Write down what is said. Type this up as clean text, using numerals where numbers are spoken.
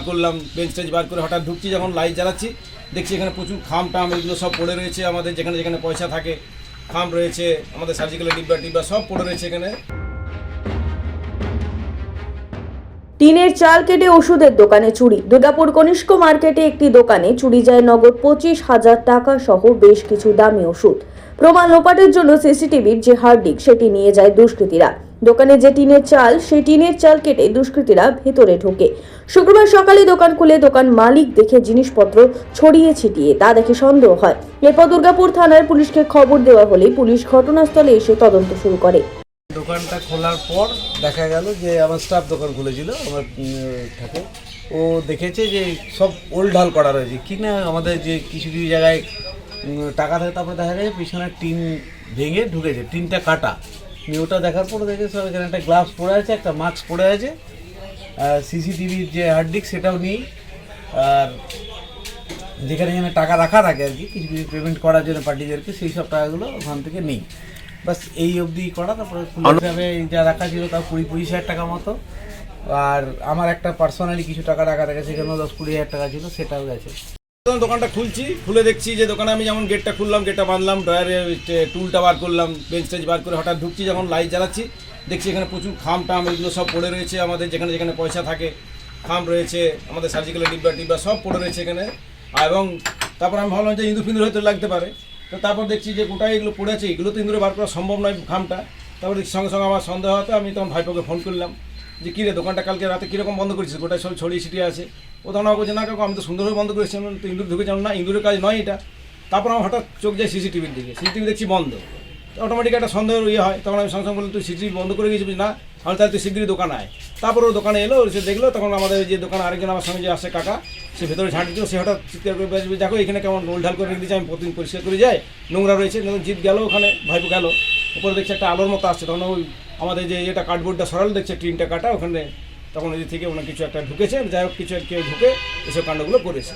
করলাম, bench trench বার করে হঠাৎ ঢুকছি, যখন লাইট জ্বালাচ্ছি দেখছি এখানে প্রচুর খাম টাম এগুলো সব পড়ে রয়েছে। আমাদের যেখানে যেখানে পয়সা থাকে খাম রয়েছে, আমাদের সার্জিক্যালের ডিব্বা টিব্বা সব পড়ে রয়েছে এখানে। টিনের চাল কেটে ওষুধের দোকানে চুরি। দুর্গাপুর কনিষ্ক মার্কেটে একটি দোকানে চুরি যায় নগদ 25,000 টাকা সহ বেশ কিছু দামি ওষুধ। প্রমাণ লোপাটের জন্য সিসিটিভির যে হার্ড ডিস্ক সেটি নিয়ে যায় দুষ্কৃতীরা। দোকানে যে টিনের চাল, সেই টিনের চাল কেটে দুষ্কৃতীরা ভেতরে ঢোকে। শুক্রবার সকালে দোকান খুলে দোকান মালিক দেখে জিনিসপত্র ছড়িয়ে ছিটিয়ে তা দেখে সন্দেহ হয়। এরপর দুর্গাপুর থানার পুলিশকে খবর দেওয়া হলে পুলিশ ঘটনাস্থলে এসে তদন্ত শুরু করে। দোকানটা খোলার পর দেখা গেল যে আমার স্টাফ দোকান খুলেছিল আমার থাকে, ও দেখেছে যে সব ওলঢাল করা রয়েছে কিনা আমাদের যে কিছু কিছু জায়গায় টাকা থাকে। তারপরে দেখা গেছে পিছনে টিন ভেঙে ঢুকেছে, টিনটা কাটা। ওটা দেখার পরে দেখে সব এখানে একটা গ্লাভস পরে আছে, একটা মাস্ক পরে আছে, আর সিসিটিভির যে হার্ড ডিস্ক সেটাও নেই। আর যেখানে যেখানে টাকা রাখা থাকে আর কি কিছু কিছু পেমেন্ট করার জন্য পার্টিদেরকে, সেই সব টাকাগুলো ওখান থেকে নেই। বাস এই অবধি করা। তারপরে হিসাবে যা রাখা ছিল তাও 20-25 হাজার টাকা মতো। আর আমার একটা পার্সোনালি কিছু টাকা রাখা থাকে, সেখানেও 10-20 হাজার টাকা ছিল, সেটাও গেছে। দোকানটা খুলছি, খুলে দেখছি যে দোকানে আমি যেমন গেটটা খুললাম, গেটটা বাঁধলাম, ড্রয়ারে টুলটা বার করলাম, বেঞ্চ টেঞ্চ বার করে হঠাৎ ঢুকছি, যখন লাইট জ্বালাচ্ছি দেখছি এখানে প্রচুর খাম টাম এগুলো সব পড়ে রয়েছে। আমাদের যেখানে যেখানে পয়সা থাকে খাম রয়েছে, আমাদের সার্জিক্যালের ডিব্বা টিব্বা সব পড়ে রয়েছে এখানে। এবং তারপর আমি ভাবলাম যে ইঁদুর ফিঁদুর হয়তো লাগতে পারে। তো তারপর দেখছি যে গোটাই এগুলো পড়ে আছে, এগুলো তো ইঁদুরে বার করা সম্ভব নয় খামটা। তারপর দেখছি সঙ্গে সঙ্গে আমার সন্দেহ হতো, আমি তখন ভাইপোকে ফোন করলাম যে কী রে দোকানটা কালকে রাতে কীরকম বন্ধ করেছিস, গোটায় সব ছড়িয়ে ছিটিয়ে আছে। ও তখন আমাকে বলছে না কাকু আমি তো সুন্দরভাবে বন্ধ করেছি, আমি তো ইঁদুর ঢুকে যাবো না, ইঁদুরের কাজ নয় এটা। তারপর আমার হঠাৎ চোখ যায় সিসিটিভির দিকে, সিসিটিভি দেখছি বন্ধ। অটোমেটিক একটা সন্দেহ হয়, তখন আমি সঙ্গে সঙ্গে বললাম তুই সিসিটিভি বন্ধ করে গেছিস না, তাহলে তাহলে তুই শীঘ্রই দোকান আয়। তারপর ও দোকানে এলো, সে দেখলো, তখন আমাদের যে দোকানে আরেকজন আমার সঙ্গে যে আসে কাকা, সে ভেতরে ঝাঁট দিল, সে হঠাৎ চিৎকার করে দেখো এখানে কেমন গোলঢাল করে রেখে দিয়েছে, আমি প্রতিদিন পরিষ্কার করে যাই, নোংরা রয়েছে। জিত গেল ওখানে, ভাইপো গেল, উপরে দেখছে একটা আলোর মতো আসছে, তখন ওই আমাদের যে এটা কার্ডবোর্ডটা সরাল দেখছে টিনটা কাটা ওখানে, তখন এদিক থেকে ওনার কিছু একটা ঢুকেছে, যাই হোক কিছু কেউ ঢুকে এসব কাণ্ডগুলো করেছে।